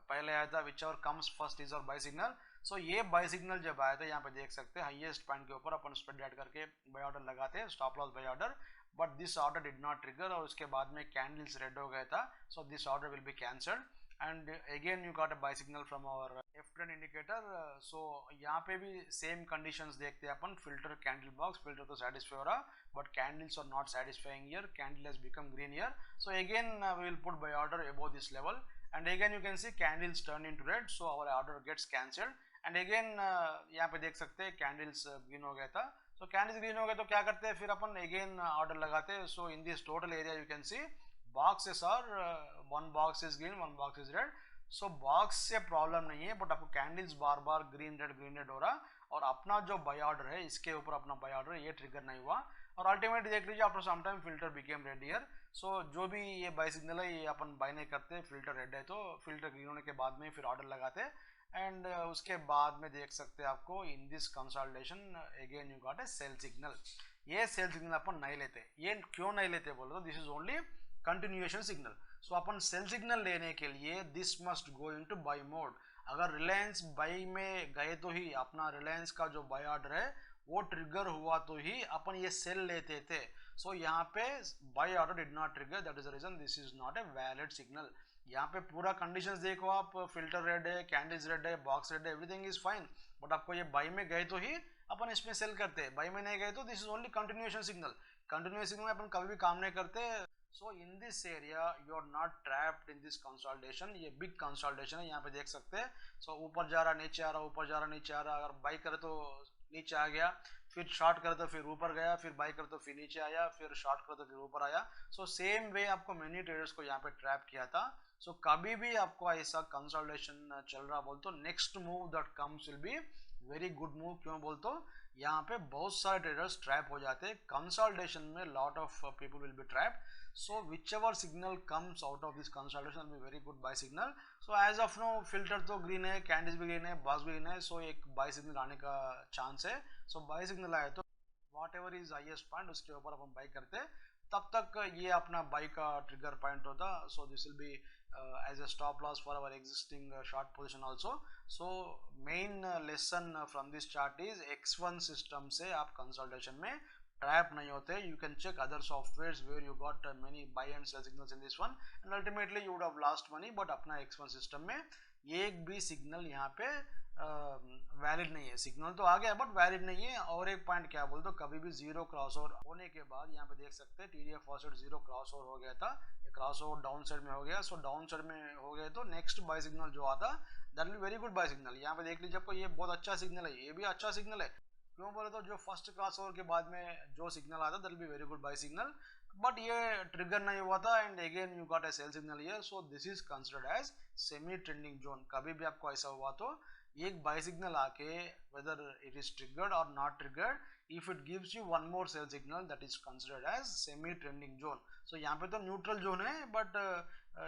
पहले आया था whichever comes first is our buy signal. So ये बाय सिग्नल जब आया था यहाँ पे देख सकते हैं हाईएस्ट पॉइंट के ऊपर अपन स्प्रेड ऐड करके बाय ऑर्डर लगाते हैं, stop loss buy order, but this order did not trigger और उसके बाद में कैंडल्स रेड हो गया था। So this order will be cancelled and again you got a buy signal from our F trend indicator. So यहाँ पे भी सेम कंडीशंस देखते हैं अपन, फिल्टर कैंडल बॉक्स, फिल्टर तो सेटिस्फाई हो रहा but candles are not satisfying here, candle has become green here. So again we will put buy order above this level and again you can see candles turn into red, so our order gets cancelled and again यहाँ पे देख सकते हैं candles green हो गया था। so candles green हो गए तो क्या करते हैं फिर अपन again order लगाते हैं। so in this total area you can see boxes are one box is green, one box is red। So box से प्रॉब्लम नहीं है, बट आपको कैंडल्स बार बार ग्रीन रेड हो रहा और अपना जो बाय ऑर्डर है इसके ऊपर अपना बाय ऑर्डर ये ट्रिगर नहीं हुआ। और अल्टीमेटली देख लीजिए after some time filter became red here. So जो भी ये बाई सिग्नल है ये अपन बाई नहीं करते, फिल्टर रेड है तो फिल्टर ग्रीन होने के बाद में फिर ऑर्डर लगाते एंड उसके बाद में देख सकते हैं आपको in this consultation again you got a sell signal. ये सेल सिग्नल अपन नहीं लेते, ये क्यों नहीं लेते बोलो तो this is only continuation signal. So अपन सेल सिग्नल लेने के लिए this must go into buy mode. अगर रिलायंस बाई में गए तो ही अपना रिलायंस का जो बाई ऑर्डर है वो ट्रिगर हुआ तो ही अपन ये सेल लेते थे। सो यहाँ पे buy order did not trigger, that is the reason this is not a valid signal. यहाँ पे पूरा कंडीशंस देखो आप, फिल्टर रेड है, कैंडल्स रेड है, बॉक्स रेड है, एवरीथिंग इज फाइन, बट आपको ये बाई में गए तो ही अपन इसमें सेल करते हैं, बाई में नहीं गए तो this is only continuation signal. Continuation signal में अपन कभी भी काम नहीं करते। So in this area you are not trapped in this consultation. ये बिग कंसल्टेशन है, यहाँ पे देख सकते हैं। सो ऊपर जा रहा नीचे आ रहा, ऊपर जा रहा नीचे आ रहा, अगर बाई करे तो नीचे आ गया, फिर शॉर्ट करे तो फिर ऊपर गया, फिर बाई करे तो फिर नीचे आया, फिर शॉर्ट करे तो फिर ऊपर आया। सो सेम वे आपको मेनी ट्रेडर्स को यहाँ पे ट्रैप किया था। सो कभी भी आपको ऐसा कंसल्टेशन चल रहा बोल तो next move that comes will be very good move. क्यों बोल तो यहाँ पे बहुत सारे ट्रेडर्स ट्रैप हो जाते हैं कंसल्टेशन में, lot of people will be trap. So whichever signal comes out of this consultation will be very good buy signal. So as of now filter तो green है, कैंडल्स भी green है, बॉक्स भी green है, so एक buy signal आने का चांस है। So buy signal आए तो whatever is highest point उसके ऊपर अपन buy करते हैं, तब तक ये अपना buy का trigger point होता। So this will be as a stop loss for our existing short position also. So main lesson from this chart is X1 system से आप consultation में ट्रैप नहीं होते। You can check other softwares where you got many buy and sell signals in this one and ultimately you would have lost money, but अपना X1 सिस्टम में एक भी सिग्नल यहाँ पे वैलिड नहीं है। सिग्नल तो आ गया बट वैलिड नहीं है। और एक पॉइंट क्या बोल तो कभी भी जीरो क्रॉस ओवर होने के बाद यहाँ पे देख सकते हैं TDF forward zero cross over हो गया था, क्रॉस ओवर डाउन साइड में हो गया। सो डाउन साइड में हो गए तो नेक्स्ट बाय सिग्नल जो आता that will very good buy signal. यहाँ पे देख लीजिए आपको ये बहुत अच्छा सिग्नल है, ये भी अच्छा सिग्नल है। क्यों बोले तो जो फर्स्ट क्रॉस ओवर के बाद में जो सिग्नल आता that will be very good buy signal, but ये ट्रिगर नहीं हुआ था and again you got a sell signal here. So this is considered as semi trending zone. कभी भी आपको ऐसा हुआ तो एक बाय सिग्नल आके whether it is triggered or not triggered, if it gives you one more sell signal that is considered as semi trending zone. So यहाँ पे तो न्यूट्रल जोन है, बट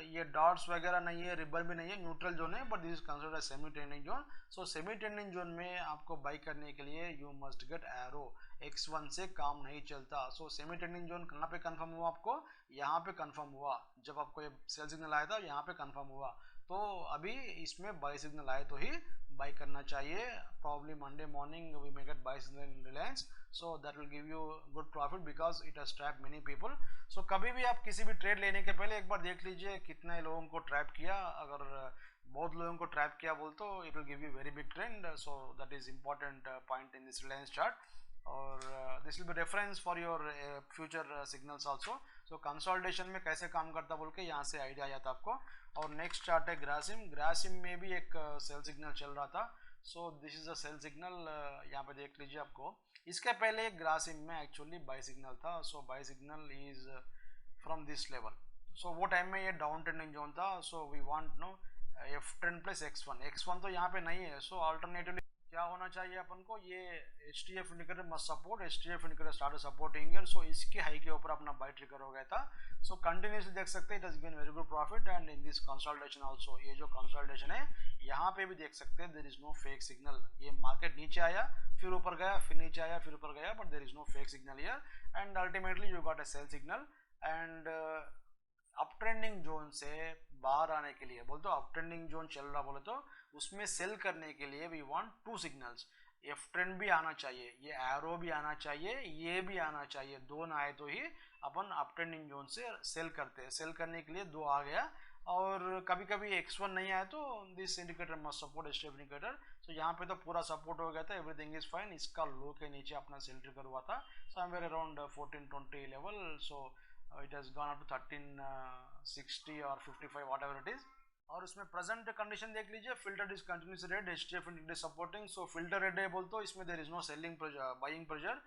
ये डॉट्स वगैरह नहीं है, रिबन भी नहीं है, न्यूट्रल जोन है, but this is considered as semi trending zone. So semi trending zone में आपको बाई करने के लिए you must get arrow. X1 से काम नहीं चलता। सो सेमी ट्रेंडिंग जोन कहाँ पे कंफर्म हुआ आपको, यहाँ पे कंफर्म हुआ। जब आपको ये सेल सिग्नल आया था यहाँ पे कंफर्म हुआ, तो अभी इसमें बाई सिग्नल आए तो ही बाई करना चाहिए। Probably Monday morning we may get buy signal in Reliance, so that will give you good profit because it has trap many people. So कभी भी आप किसी भी ट्रेड लेने के पहले एक बार देख लीजिए कितने लोगों को ट्रैप किया। अगर बहुत लोगों को ट्रैप किया बोल तो it will give you very big trend. So that is important point in this Reliance chart, और this will be reference for your future signals also. So consolidation में कैसे काम करता बोल के यहाँ से आइडिया आ जाता आपको। और नेक्स्ट चार्ट है ग्रासिम। ग्रासिम में भी एक सेल सिग्नल चल रहा था। So this is a sell signal, यहाँ पे देख लीजिए आपको। इसके पहले ग्रासिम में एक्चुअली बाय सिग्नल था। So buy signal is from this level. So वो टाइम में ये डाउन ट्रेंडिंग जोन था। So we want no F10 plus X1 तो यहाँ पे नहीं है। सो अल्टरनेटिवली क्या होना चाहिए अपन को, ये HTF indicator must support, HTF indicator start supporting है। सो इसके हाई के ऊपर अपना बाय ट्रिगर हो गया था। सो कंटिन्यूसली देख सकते हैं it has given very good profit and in this consolidation also. ये जो कंसोलिडेशन है यहाँ पे भी देख सकते हैं there is no fake signal. ये मार्केट नीचे आया फिर ऊपर गया, फिर नीचे आया फिर ऊपर गया, but there is no fake signal here and ultimately you got a sell signal. And up trending zone से बाहर आने के लिए बोल तो अप ट्रेंडिंग जोन चल रहा बोले तो उसमें सेल करने के लिए we want to signals. F trend भी आना चाहिए, ये एरो भी आना चाहिए, ये भी आना चाहिए। दो ना आए तो ही अपन अप ट्रेंडिंग जोन से सेल करते हैं। सेल करने के लिए दो आ गया, और कभी कभी X1 नहीं आया तो this indicator must support HTF indicator. So यहाँ पे तो पूरा सपोर्ट हो गया था, एवरीथिंग इज फाइन। इसका लो के नीचे अपना सेल ट्रिगर हुआ था somewhere around 1420 level. So it has gone up to 1360 or 55 whatever it is। और उसमें प्रेजेंट कंडीशन देख लीजिए, filter is continuous red, HTF indicator supporting. So filter red है बोल तो इसमें there is no selling pressure, buying pressure.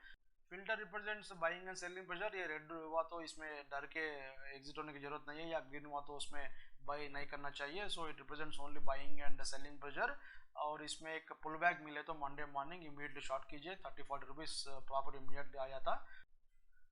Filter represents buying and selling pressure. ये रेड हुआ तो इसमें डर के एग्जिट होने की जरूरत नहीं है, या ग्रीन हुआ तो उसमें बाई नहीं करना चाहिए। So it represents only buying and selling pressure. और इसमें एक पुल बैक मिले तो मंडे मॉर्निंग इमीडिएटली शॉर्ट कीजिए, 30-40 रुपीज प्रॉफिट इमीडिएटली आ जाता।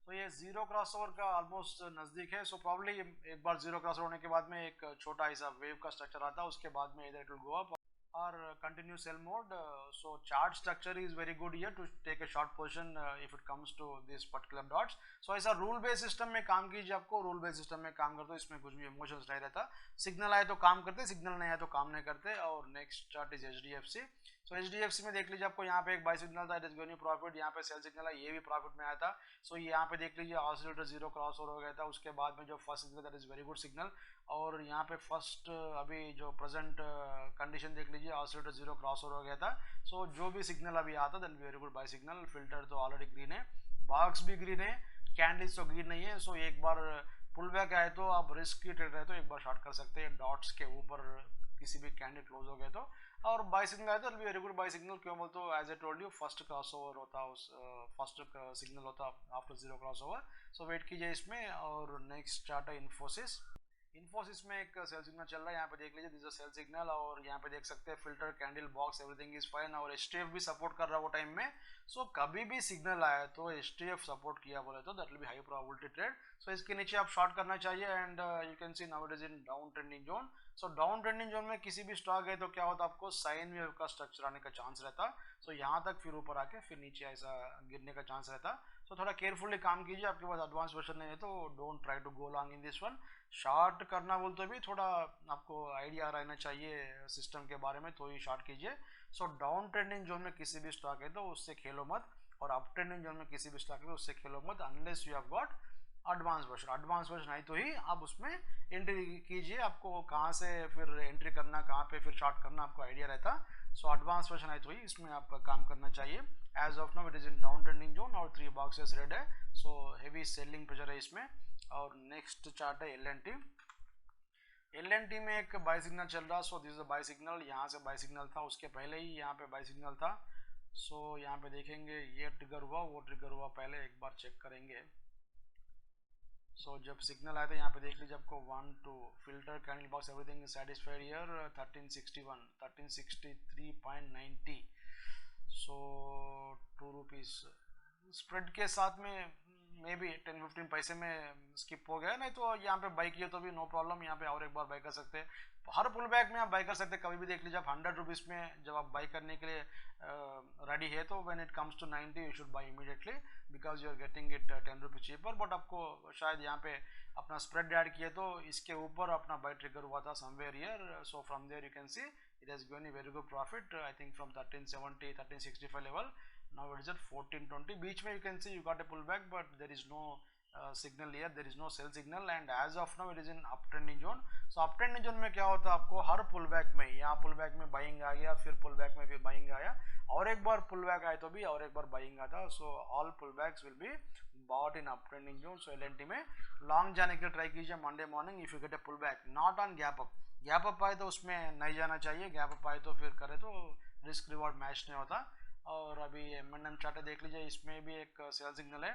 तो ये जीरो क्रॉसओवर का ऑलमोस्ट नजदीक है. सो प्रॉब्ली एक बार जीरो क्रॉसओवर होने के बाद में एक छोटा ऐसा वेव का स्ट्रक्चर आता है, उसके बाद में इधर इट विल गो अप और continue sell mode. So chart structure is very good here to take a short position if it comes to this particular dots. So ऐसा रूल बेस्ड सिस्टम में काम कीजिए. आपको रूल बेस्ड सिस्टम में काम करते हो, इसमें कुछ भी इमोशंस नहीं रहता. सिग्नल आए तो काम करते, सिग्नल नहीं आए तो काम नहीं करते. और next chart is HDFC. So HDFC में देख लीजिए, आपको यहाँ पे एक बाय सिग्नल था, इट इज गोइंग प्रॉफिट. यहाँ पे सेल सिग्नल है, ये भी प्रॉफिट में आया था. सो यहाँ पे देख लीजिए ऑसिलेटर जीरो क्रॉस ओवर हो गया था. उसके बाद में जो first signal that is very good signal. और यहाँ पे फर्स्ट अभी जो प्रेजेंट कंडीशन देख लीजिए, ऑसिलेटर जीरो क्रॉस ओवर हो गया था. सो जो भी सिग्नल अभी आता then very good buy signal. Filter तो ऑलरेडी ग्रीन है, बॉक्स भी ग्रीन है, कैंडल्स तो ग्रीन नहीं है. सो एक बार पुल बैक आए तो आप रिस्क की ट्रेड रहे तो एक बार शॉर्ट कर सकते हैं डॉट्स के ऊपर किसी भी कैंडल क्लोज हो गए तो. और बाय सिग्नल आए तो वेरी गुड बाय सिग्नल. क्यों बोलते हो, as a told you first crossover होता है, उस फर्स्ट सिग्नल होता after zero crossover. So wait कीजिए इसमें. और नेक्स्ट चार्ट है इन्फोसिस. इन्फोसिस में एक सेल सिग्नल चल रहा है, यहाँ पे देख लीजिए दिस इज सेल सिग्नल. और यहाँ पे देख सकते हैं filter candle box everything is fine. और HTF भी सपोर्ट कर रहा है वो टाइम में. सो कभी भी सिग्नल आया तो HTF सपोर्ट किया बोले तो that will be high probability trade. So इसके नीचे आप शॉर्ट करना चाहिए. And you can see now it is in down trending zone. So down trending zone में किसी भी स्टॉक है तो क्या होता है, आपको साइन वेव का स्ट्रक्चर आने का चांस रहता. सो यहाँ तक फिर ऊपर आके फिर नीचे ऐसा गिरने का चांस रहता. सो थोड़ा केयरफुली काम कीजिए. आपके पास एडवांस वर्जन नहीं है तो don't try to go long in this one. Short करना बोलते भी थोड़ा आपको आइडिया रहना चाहिए सिस्टम के बारे में, तो ही शॉर्ट कीजिए. सो डाउन ट्रेंडिंग जोन में किसी भी स्टॉक है तो उससे खेलो मत. और अप ट्रेंडिंग जोन में किसी भी स्टॉक है तो उससे खेलो मत unless you have got advance version. Advance version नहीं तो ही आप उसमें एंट्री कीजिए. आपको कहाँ से फिर एंट्री करना, कहाँ पे फिर शॉर्ट करना आपको आइडिया रहता. सो एडवांस वर्जन है तो ही इसमें आप काम करना चाहिए. As of now it is in down trending zone और 3 बॉक्सेस रेड है. सो हेवी सेलिंग प्रेशर है इसमें. और नेक्स्ट चार्ट है L&T. L&T में एक बाय सिग्नल चल रहा. सो दिस इज बाय सिग्नल. यहाँ से बाय सिग्नल था, उसके पहले ही यहाँ पे बाय सिग्नल था. सो यहाँ पे देखेंगे ये ट्रिगर हुआ, वो ट्रिगर हुआ, पहले एक बार चेक करेंगे. सो जब सिग्नल आया था यहाँ पे देख लीजिए, आपको 1 2 filter candle box everything is satisfied here. 1361 1363.90. So 2 rupees spread के साथ में मे बी 10-15 पैसे में स्किप हो गया. नहीं तो यहाँ पे बाई किए तो भी नो प्रॉब्लम. यहाँ पे और एक बार बाई कर सकते हैं. हर पुल बैक में आप बाई कर सकते हैं. कभी भी देख लीजिए आप 100 रुपीज़ में जब आप बाई करने के लिए रेडी है तो when it comes to 90 you should buy immediately because you are getting it 10 rupees cheaper. But आपको शायद यहाँ पे अपना स्प्रेड ऐड किए तो इसके ऊपर अपना बाई ट्रिगर हुआ था somewhere here. So from there you can see it has given very good profit. I think from 1370 1365 level. Now it is at 1420. बीच में you can see you got a pullback but there is no signal here, there is no sell signal. And as of now it is in uptrending zone. So uptrending zone में क्या होता है, आपको हर pullback में, यहाँ pullback में buying आ गया, फिर pullback में फिर buying आया, और एक बार pullback आए तो भी और एक बार buying आता. So all pullbacks will be bought in uptrending zone. So L&T में long जाने के लिए try कीजिए Monday morning if you get a pullback, not on gap up. gap up आए तो उसमें नहीं जाना चाहिए. gap up आए तो फिर करे तो risk reward match नहीं होता. और अभी M&M चार्ट देख लीजिए, इसमें भी एक सेल सिग्नल है.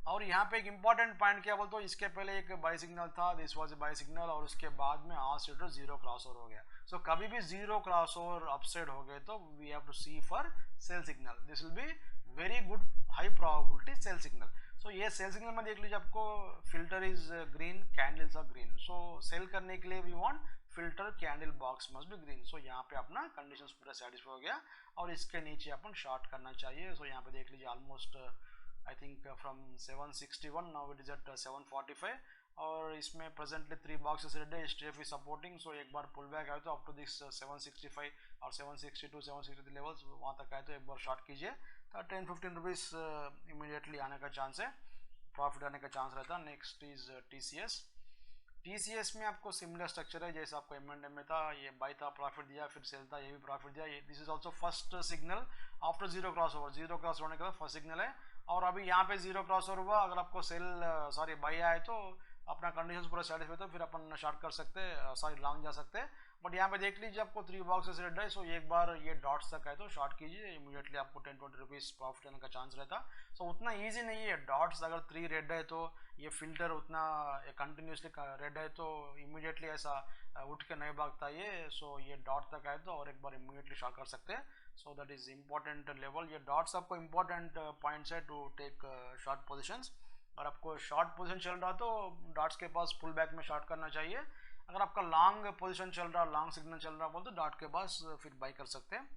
और यहाँ पे एक इंपॉर्टेंट पॉइंट क्या बोलते हो, इसके पहले एक बाय सिग्नल था, this was a buy signal. और उसके बाद में ऑसिलेटर जीरो क्रॉसओवर हो गया. सो कभी भी जीरो क्रॉसओवर अपसाइड हो गए तो we have to see for sell signal. This will be very good high probability sell signal. So ये सेल सिग्नल में देख लीजिए, आपको filter is green, candles are green. So sell करने के लिए we want filter candle box must be green. So यहाँ पे अपना कंडीशंस पूरा सेटिस्फाई हो गया और इसके नीचे अपन शॉर्ट करना चाहिए. सो यहाँ पे देख लीजिए almost I think from 761 now it is at 745. और इसमें प्रेजेंटली 3 बॉक्सेस रेड है, HTF इज सपोर्टिंग. सो एक बार पुल बैक आए तो अप टू दिस 765 और 762 763 लेवल्स वहाँ तक आए तो एक बार शॉर्ट कीजिए. तो 10-15 रुपीज़ इमीडिएटली आने का चांस है, प्रॉफिट आने का चांस रहता है. नेक्स्ट इज TCS में आपको सिमिलर स्ट्रक्चर है जैसे आपको M&M में था. ये बाई था, प्रॉफिट दिया, फिर सेल था, ये भी प्रॉफिट दिया. This is also first signal after zero cross over. Zero cross होने के बाद फर्स्ट सिग्नल है. और अभी यहाँ पे जीरो क्रॉस ओवर हुआ, अगर आपको सेल बाई आए तो अपना कंडीशन पूरा सेटिस्फाई तो फिर अपन शॉर्ट कर सकते हैं, लॉन्ग जा सकते हैं. बट यहाँ पे देख लीजिए आपको 3 बॉक्सेस रेड है. सो एक बार ये डॉट्स तक है तो शॉर्ट कीजिए, इमीडिएटली आपको 10-20 रुपीज़ प्रॉफिट आने का चांस रहता. सो उतना ईजी नहीं है. डॉट्स अगर 3 रेड है तो ये फिल्टर उतना कंटिन्यूसली रेड है तो इमीडिएटली ऐसा उठ के नहीं भागता ये. सो ये डॉट तक आए तो और एक बार इमीडिएटली शॉर्ट कर सकते हैं. सो दैट इज इम्पॉर्टेंट लेवल। ये डॉट्स आपको इम्पॉर्टेंट पॉइंट्स है टू टेक शॉर्ट पोजिशंस। अगर आपको शॉर्ट पोजिशन चल रहा तो डॉट्स के पास पुल बैक में शॉर्ट करना चाहिए। अगर आपका लॉन्ग पोजिशन चल रहा, लॉन्ग सिग्नल चल रहा बोल तो डॉट के पास फिर बाई कर सकते हैं।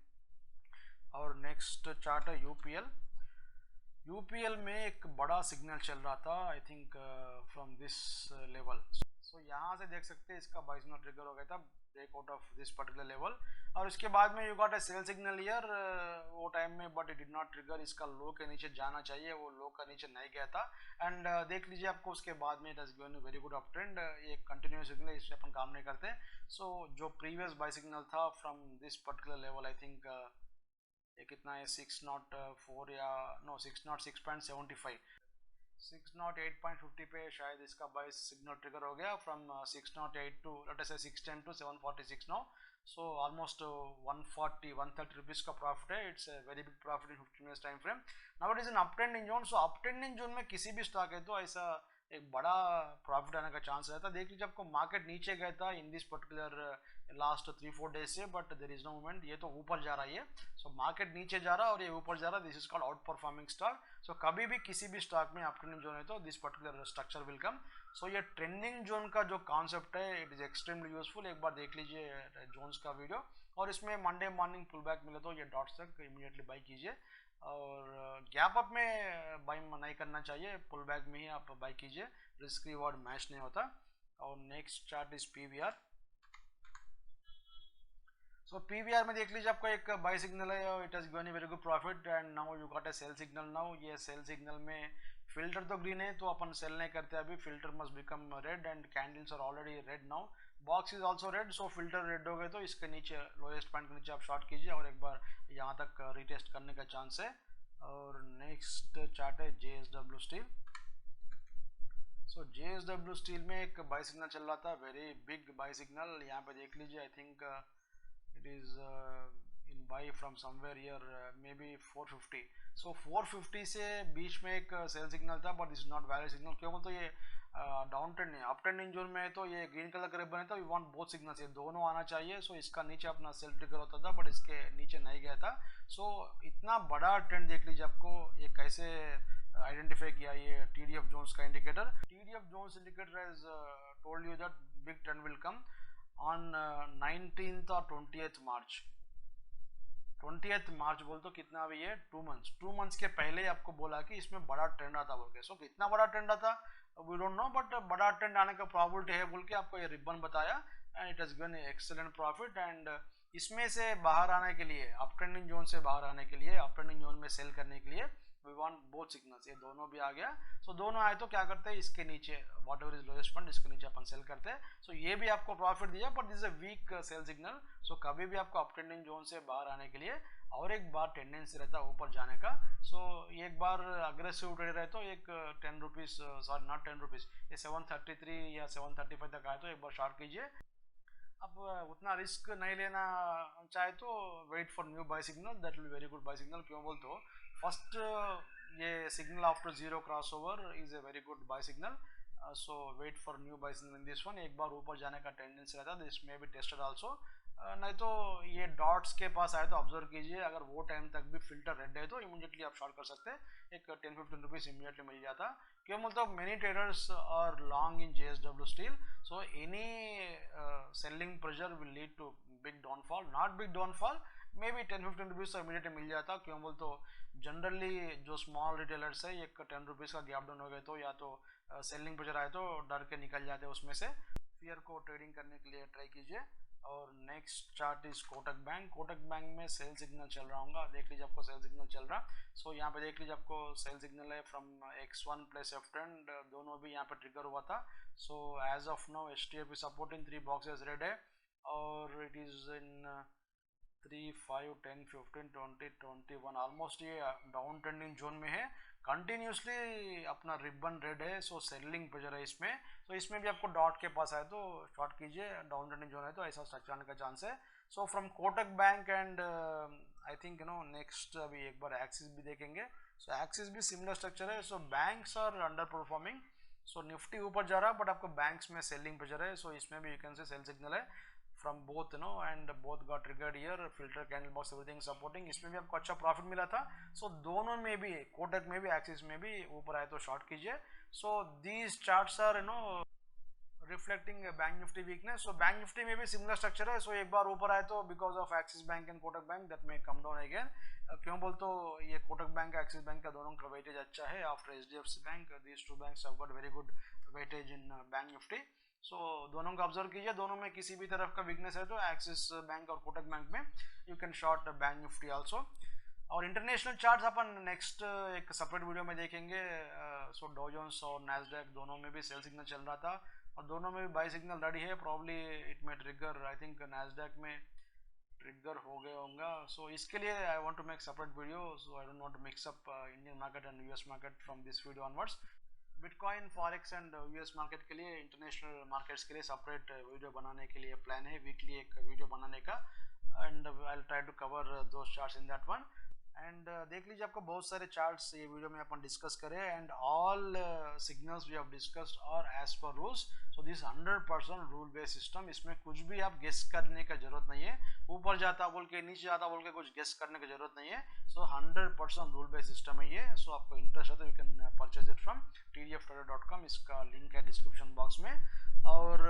और नेक्स्ट चार्ट है यूपीएल। यूपीएल में एक बड़ा सिग्नल चल रहा था, I think from this level. So यहाँ से देख सकते हैं इसका बाई सिग्नल ट्रिगर हो गया था, break out of this particular level. और इसके बाद में you got a sell signal here वो टाइम में, but it did not trigger. इसका लो के नीचे जाना चाहिए, वो लो का नीचे नहीं गया था। एंड देख लीजिए आपको उसके बाद में it has given very good up trend. ये कंटिन्यूस सिग्नल, इससे अपन काम नहीं करते। सो जो प्रीवियस बाई सिग्नल था from this particular level, I think ये कितना है 604 या नो 606.75, 608.50 पे शायद इसका बाई सिग्नल ट्रिगर हो गया from 608 to late us say 610 to 746 now. So almost 130 rupees का प्रॉफिट है। It's a very big profit in 15 minutes time frame. Now it is an up trending zone. So up trending zone में किसी भी स्टॉक है तो ऐसा एक बड़ा प्रॉफिट आने का चांस रहता है। देख लीजिए आपको मार्केट नीचे गया था in this particular last 3-4 days से, but there is no movement. ये तो ऊपर जा रहा है, सो मार्केट नीचे जा रहा है और ये ऊपर जा रहा है। This is called outperforming stock. So कभी भी किसी भी स्टॉक में अप ट्रेंडिंग जोन है तो this particular structure will come. So ये ट्रेंडिंग जोन का जो कॉन्सेप्ट है इट इज एक्सट्रीमली यूजफुल। एक बार देख लीजिए जोन्स का वीडियो, और इसमें मंडे मॉर्निंग पुल बैक मिले तो ये डॉट्स तक इमीडिएटली बाई कीजिए। और गैप अप में बाई नहीं करना चाहिए, पुल बैक में ही आप बाई कीजिए, रिस्क रिवॉर्ड मैच नहीं होता। और next chart is PVR. So PVR में देख लीजिए आपको एक बाई सिग्नल है, it has given a very good profit and now you got a sell signal. Now ये सेल सिग्नल में फिल्टर तो ग्रीन है तो अपन सेल नहीं करते अभी, filter must become red and candles are already red now, box is also red. So filter red हो गए तो इसके नीचे लोएस्ट पॉइंट के नीचे आप शॉर्ट कीजिए और एक बार यहाँ तक रिटेस्ट करने का चांस है। और नेक्स्ट चार्ट है जेएसडब्ल्यू स्टील। सो जेएसडब्ल्यू स्टील में एक बाई सिग्नल चल रहा था, वेरी बिग बाई सिग्नल। यहाँ पे देख लीजिए, I think it is in by from somewhere here may be 450। सो 450 से बीच में एक सेल सिग्नल था, but is not valid signal. क्यों बोलते ये डाउन ट्रेंड है, अप ट्रेंडिंग जोन में है तो ये ग्रीन कलर का रिबन है तो वी वांट बोथ सिग्नल्स, ये दोनों आना चाहिए। सो इसका नीचे अपना सेल ट्रिगर होता था, बट इसके नीचे नहीं गया था। सो इतना बड़ा ट्रेंड देख लीजिए आपको ये कैसे आइडेंटिफाई किया ये TDF जोन्स का indicator. TDF zones indicator has told you that big trend will come on 19th और 20th मार्च। 20th मार्च बोल तो कितना अभी है 2 मंथ्स के पहले ही आपको बोला कि इसमें बड़ा ट्रेंड आता बोल के। सो कितना बड़ा ट्रेंड आता वी डोंट नो, बट बड़ा ट्रेंड आने का प्रोबेबिलिटी है बोल के आपको ये रिबन बताया and it has given excellent profit. And इसमें से बाहर आने के लिए, अप ट्रेंडिंग जोन से बाहर आने के लिए, अप ट्रेंडिंग जोन में सेल करने के लिए वी वांट बोथ सिग्नल्स, ये दोनों भी आ गया। सो दोनों आए तो क्या करते हैं, इसके नीचे what ever is lowest point इसके नीचे अपन सेल करते हैं। सो ये भी आपको प्रॉफिट दिया, but this is a weak sell signal. So कभी भी आपको अप ट्रेंडिंग जोन से बाहर आने के लिए और एक बार टेंडेंसी रहता है ऊपर जाने का। सो एक बार अग्रेसिव ट्रेड रहे तो एक 10 रुपीज़, सॉरी नॉट 10 रुपीज़, ये 733 या 735 तक आए तो एक बार शॉर्ट कीजिए। अब उतना रिस्क नहीं लेना चाहे तो wait for new buy signal, that will be very good buy signal. क्यों बोल तो फर्स्ट ये signal after zero crossover is a very good buy signal. So wait for new buy signal in this one. एक बार ऊपर जाने का टेंडेंसी रहता है, this may be tested also. नहीं तो ये डॉट्स के पास आए तो ऑब्जर्व कीजिए, अगर वो टाइम तक भी फिल्टर रेड है तो इमीडिएटली आप शॉर्ट कर सकते हैं, एक 10-15 रुपीज़ इमीडिएटली मिल जाता। क्यों मतलब many traders are long in JSW steel. So any selling pressure will lead to big downfall, not big downfall, may be 10-15 rupees तो इमीडिएटली मिल जाता। क्यों बोल तो जनरली जो स्मॉल रिटेलर्स है एक 10 रुपीज़ का गैप डाउन हो गए तो या तो सेलिंग प्रेशर आए तो डर के निकल जाते हैं उसमें से। फियर को ट्रेडिंग करने के लिए ट्राई कीजिए। और next chart is Kotak bank. Kotak bank में सेल सिग्नल चल रहा होगा, देख लीजिए आपको सेल सिग्नल चल रहा। सो यहाँ पे देख लीजिए आपको सेल सिग्नल है from X1 plus F trend, दोनों भी यहाँ पे ट्रिगर हुआ था। So as of now HTF support in 3 boxes red है और इट इज इन 3, 5, 10, 15, 20, 21, ऑलमोस्ट ये डाउन ट्रेंडिंग जोन में है, कंटिन्यूसली अपना रिबन रेड है। सो सेलिंग प्रेशर है इसमें, तो इसमें भी आपको डॉट के पास आए तो शॉर्ट कीजिए, डाउन ट्रेंडिंग जोन है तो ऐसा स्ट्रक्चर आने का चांस है। So from Kotak bank and I think next अभी एक बार एक्सिस भी देखेंगे। सो एक्सिस भी सिमिलर स्ट्रक्चर है। So banks are under performing. So Nifty ऊपर जा रहा है बट आपको बैंक्स में सेलिंग प्रेशर है। सो इसमें भी you can say sell signal है from both and both got triggered here, filter candle box everything supporting, इसमें भी आपको अच्छा प्रॉफिट मिला था। सो दोनों में भी, कोटक में भी एक्सिस में भी ऊपर आए तो शॉर्ट कीजिए। So these charts are reflecting bank Nifty weakness. So bank Nifty में भी सिमिलर स्ट्रक्चर है। सो एक बार ऊपर आए तो because of axis bank and Kotak bank that में कम डाउन अगेन। क्यों बोल तो ये कोटक बैंक एक्सिस बैंक का दोनों का वेटेज अच्छा है after HDFC bank, these two banks have got very good weightage in bank Nifty. So दोनों का ऑब्जर्व कीजिए, दोनों में किसी भी तरफ का वीकनेस है तो एक्सिस बैंक और कोटक बैंक में you can short bank Nifty also. और इंटरनेशनल चार्ट्स अपन नेक्स्ट एक सेपरेट वीडियो में देखेंगे। सो डॉ जोन्स और नैस्डैक दोनों में भी सेल सिग्नल चल रहा था और दोनों में भी बाई सिग्नल रेडी है। प्रॉब्ली इट में ट्रिगर, आई थिंक नैस्डैक में ट्रिगर हो गया होगा। सो इसके लिए I want to make separate video, so I don't want to mix up Indian market and US market from this video onwards. Bitcoin, forex and US market के लिए, इंटरनेशनल मार्केट्स के लिए सेपरेट वीडियो बनाने के लिए प्लान है, वीकली एक वीडियो बनाने का, and I will try to cover those charts in that one. And देख लीजिए, आपको बहुत सारे चार्ट्स ये वीडियो में अपन डिस्कस करें and all signals we have discussed और as per rules. So this 100% rule based system, इसमें कुछ भी आप गेस करने का जरूरत नहीं है, ऊपर जाता बोल के नीचे जाता बोल के कुछ गेस करने की जरूरत नहीं है। सो 100% रूल बेस्ड सिस्टम है ये। सो आपको इंटरेस्ट है तो you can purchase it from tdftrader.com, इसका लिंक है डिस्क्रिप्शन बॉक्स में। और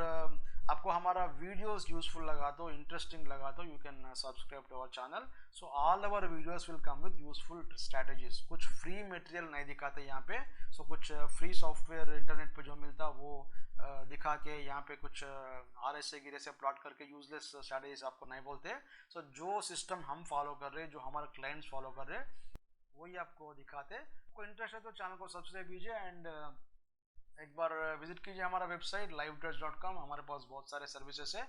आपको हमारा वीडियोस यूजफुल लगा तो, इंटरेस्टिंग लगा तो you can subscribe to our channel. So all our videos will come with useful strategies. कुछ फ्री मटेरियल नहीं दिखाते यहाँ पे। सो कुछ फ्री सॉफ्टवेयर इंटरनेट पे जो मिलता वो दिखा के यहाँ पे कुछ RSA गिरे से प्लॉट करके यूजलेस स्ट्रैटेजीज आपको नहीं बोलते। सो जो सिस्टम हम फॉलो कर रहे हैं, जो हमारे क्लाइंट्स फॉलो कर रहे हैं, वही आपको दिखाते। कोई इंटरेस्ट है तो चैनल को सब्सक्राइब कीजिए एंड एक बार विजिट कीजिए हमारा वेबसाइट livetrades.com। हमारे पास बहुत सारे सर्विसेज है।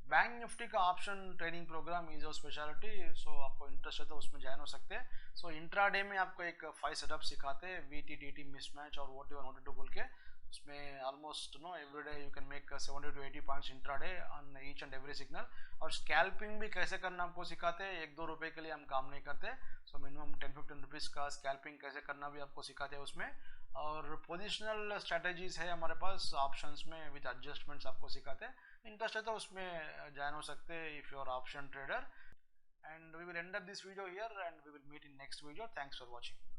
बैंक निफ्टी का option trading program is a speciality. So आपको इंटरेस्ट है तो उसमें ज्वाइन हो सकते हैं। सो इंट्राडे में आपको एक 5 सेटअप सिखाते हैं, VT, DT, मिसमैच और WOT1, WOT2 बोल के। उसमें almost every day you can make 70 to 80 points intraday on each and every signal. और स्कैल्पिंग भी कैसे करना हमको सिखाते हैं, 1-2 रुपए के लिए हम काम नहीं करते। सो मिनिमम 10-15 रुपीज़ का स्कैल्पिंग कैसे करना भी आपको सिखाते हैं उसमें। और पोजिशनल स्ट्रैटेजीज है हमारे पास ऑप्शंस में, विद एडजस्टमेंट्स आपको सिखाते हैं। इंटरेस्ट है तो उसमें ज्वाइन हो सकते हैं if you are option trader. And we will end up this video here and we will meet in next video. Thanks for watching.